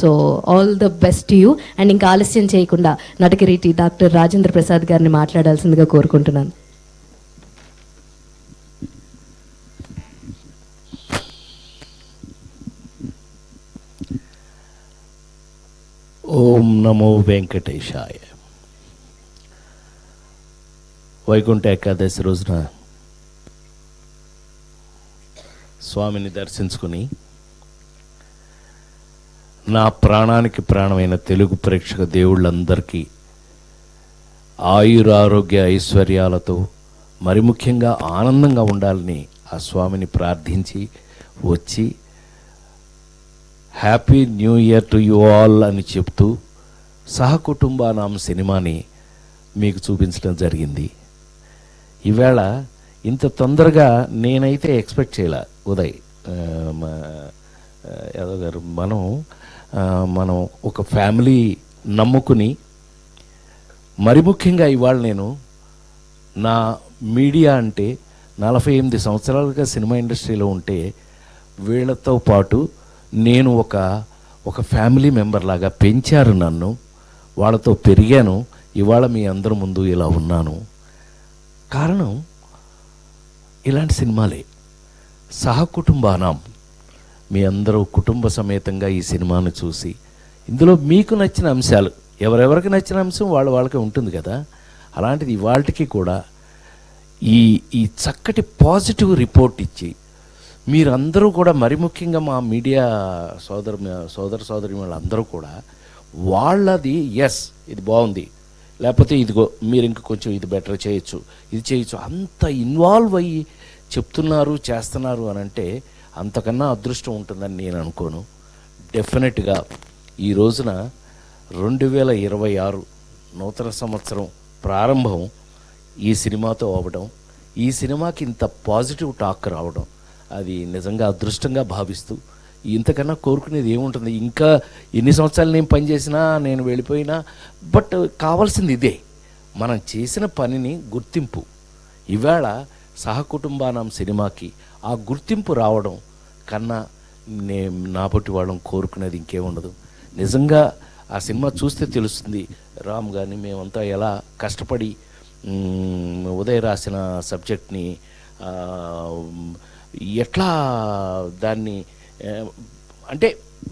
So all the best to you. And ఇంకా ఆలస్యం చేయకుండా నటకిరీటి డాక్టర్ రాజేంద్ర ప్రసాద్ గారిని మాట్లాడాల్సిందిగా కోరుకుంటున్నాను. ఓం నమో వెంకటేశాయ. వైకుంఠ ఏకాదశి రోజున స్వామిని దర్శించుకుని నా ప్రాణానికి ప్రాణమైన తెలుగు ప్రేక్షక దేవుళ్ళందరికీ ఆయురారోగ్య ఐశ్వర్యాలతో మరి ముఖ్యంగా ఆనందంగా ఉండాలని ఆ స్వామిని ప్రార్థించి వచ్చి happy new year to you all అని చెప్తూ సహకుటుంబానాం సినిమాని మీకు చూపించడం జరిగింది. ఈవేళ ఇంత తొందరగా నేనైతే ఎక్స్పెక్ట్ చేయలే. ఉదయ్ యాదవ్ గారు, మనం ఒక ఫ్యామిలీ నమ్ముకుని మరి ముఖ్యంగా ఇవాళ నేను నా మీడియా అంటే 48 సంవత్సరాలుగా సినిమా ఇండస్ట్రీలో ఉంటే వీళ్ళతో పాటు నేను ఒక ఫ్యామిలీ మెంబర్ లాగా పెంచారు నన్ను, వాళ్ళతో పెరిగాను. ఇవాళ మీ అందరి ముందు ఇలా ఉన్నాను. కారణం ఇలాంటి సినిమాలే. సహకుటుంబానాం, మీ అందరూ కుటుంబ సమేతంగా ఈ సినిమాను చూసి ఇందులో మీకు నచ్చిన అంశాలు, ఎవరెవరికి నచ్చిన అంశం వాళ్ళకి ఉంటుంది కదా, అలాంటిది ఇవాళకి కూడా ఈ చక్కటి పాజిటివ్ రిపోర్ట్ ఇచ్చి మీరందరూ కూడా మరి ముఖ్యంగా మా మీడియా సోదరి వాళ్ళందరూ కూడా వాళ్ళది ఎస్ ఇది బాగుంది, లేకపోతే ఇదిగో మీరు ఇంక కొంచెం ఇది బెటర్ చేయొచ్చు, ఇది చేయొచ్చు, అంత ఇన్వాల్వ్ అయ్యి చెప్తున్నారు చేస్తున్నారు అని అంటే అంతకన్నా అదృష్టం ఉంటుందని నేను అనుకోను. డెఫినెట్గా ఈ రోజున 2026 నూతన సంవత్సరం ప్రారంభం ఈ సినిమాతో అవ్వడం, ఈ సినిమాకి ఇంత పాజిటివ్ టాక్ రావడం అది నిజంగా అదృష్టంగా భావిస్తూ ఇంతకన్నా కోరుకునేది ఏముంటుంది. ఇంకా ఎన్ని సంవత్సరాలు నేను పనిచేసినా నేను వెళ్ళిపోయినా బట్ కావాల్సింది ఇదే, మనం చేసిన పనిని గుర్తింపు. ఇవాళ సహకుటుంబానం సినిమాకి ఆ గుర్తింపు రావడం కన్నా నా పొట్టి వాళ్ళం కోరుకునేది ఇంకేముండదు. నిజంగా ఆ సినిమా చూస్తే తెలుస్తుంది రామ్ గారిని మేమంతా ఎలా కష్టపడి ఉదయ్ రాసిన సబ్జెక్ట్ని ఎట్లా దాన్ని అంటే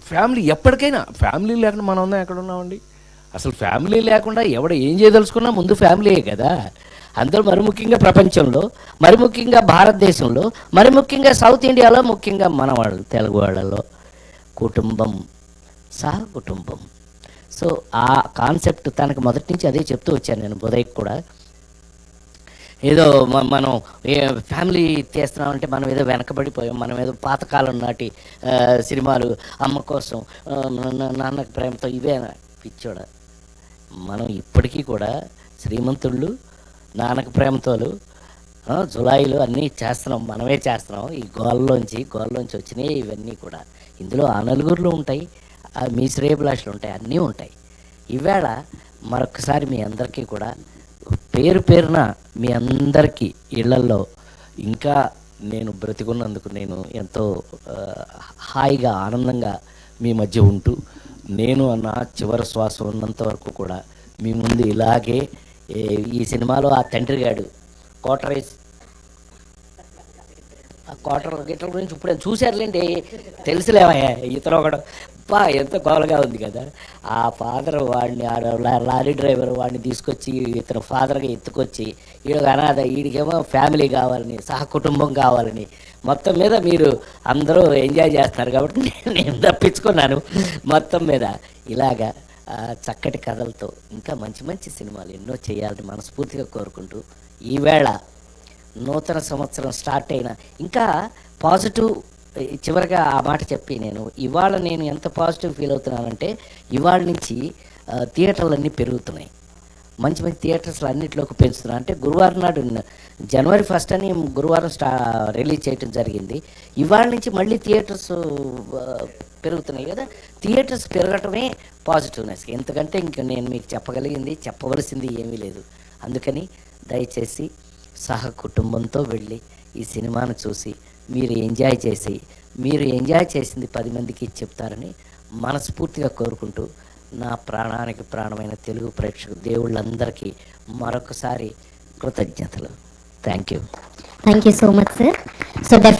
ఫ్యామిలీ ఎప్పటికైనా ఫ్యామిలీ లేకుండా మనం ఉందా ఎక్కడ ఉన్నామండి. అసలు ఫ్యామిలీ లేకుండా ఏం చేయదలుచుకున్నా ముందు ఫ్యామిలీయే కదా. అందరూ మరి ముఖ్యంగా ప్రపంచంలో, మరి ముఖ్యంగా భారతదేశంలో, మరి ముఖ్యంగా సౌత్ ఇండియాలో, ముఖ్యంగా మన వాళ్ళు తెలుగు వాళ్ళలో కుటుంబం, సహకుటుంబం. సో ఆ కాన్సెప్ట్ తనకు మొదటి నుంచి అదే చెప్తూ వచ్చాను నేను ఉదయ్కి కూడా. ఏదో మనం ఫ్యామిలీ తీస్తున్నామంటే మనం ఏదో వెనకబడిపోయాం, మనం ఏదో పాతకాలం నాటి సినిమాలు అమ్మ కోసం నాన్నకి ప్రేమతో ఇవే పిచ్చోడ. మనం ఇప్పటికీ కూడా శ్రీమంతుళ్ళు, నాన్నకి ప్రేమతోలు, జులాయిలు అన్నీ చేస్తున్నాం, మనమే చేస్తున్నాం. ఈ గోల్లోంచి వచ్చినాయి ఇవన్నీ కూడా. ఇందులో ఆ నలుగురులు ఉంటాయి, మీ శ్రేయభిలాషలు ఉంటాయి, అన్నీ ఉంటాయి. ఈవేళ మరొకసారి మీ అందరికీ కూడా పేరున మీ అందరికీ ఇళ్లల్లో ఇంకా నేను బ్రతికున్నందుకు నేను ఎంతో హాయిగా ఆనందంగా మీ మధ్య ఉంటూ నేను నా చివరి శ్వాస ఉన్నంత వరకు కూడా మీ ముందు ఇలాగే ఈ సినిమాలో ఆ తండ్రి గాడు క్వార్టర్ గిట్ల గురించి ఇప్పుడు చూశారులేండి, తెలుసులేమయ్యా ఇతను ఒకడు ఎంత గోలగా ఉంది కదా. ఆ ఫాదర్ వాడిని లారీ డ్రైవర్ వాడిని తీసుకొచ్చి ఇతను ఫాదర్గా ఎత్తుకొచ్చి వీడు అనాథ, వీడికేమో ఫ్యామిలీ కావాలని, సహకుటుంబం కావాలని, మొత్తం మీద మీరు అందరూ ఎంజాయ్ చేస్తున్నారు కాబట్టి నేను తప్పించుకున్నాను. మొత్తం మీద ఇలాగా చక్కటి కథలతో ఇంకా మంచి మంచి సినిమాలు ఎన్నో చేయాలని మనస్ఫూర్తిగా కోరుకుంటూ ఈవేళ నూతన సంవత్సరం స్టార్ట్ అయిన ఇంకా పాజిటివ్, చివరిగా ఆ మాట చెప్పి నేను ఎంత పాజిటివ్ ఫీల్ అవుతున్నానంటే ఇవాళ నుంచి థియేటర్లు అన్నీ పెరుగుతున్నాయి, మంచి మంచి థియేటర్స్లు అన్నింటిలోకి పెంచుతున్నాను. అంటే గురువారం నాడు జనవరి 1 అని గురువారం రిలీజ్ చేయడం జరిగింది. ఇవాళ నుంచి మళ్ళీ థియేటర్స్ పెరుగుతున్నాయి కదా. థియేటర్స్ పెరగటమే పాజిటివ్నెస్. ఎందుకంటే ఇంక నేను మీకు చెప్పవలసింది ఏమీ లేదు. అందుకని దయచేసి సహకుటుంబంతో వెళ్ళి ఈ సినిమాను చూసి మీరు ఎంజాయ్ చేసింది 10 మందికి చెప్తారని మనస్ఫూర్తిగా కోరుకుంటూ నా ప్రాణానికి ప్రాణమైన తెలుగు ప్రేక్షకు దేవుళ్ళందరికీ మరొకసారి కృతజ్ఞతలు. Thank you so much sir. So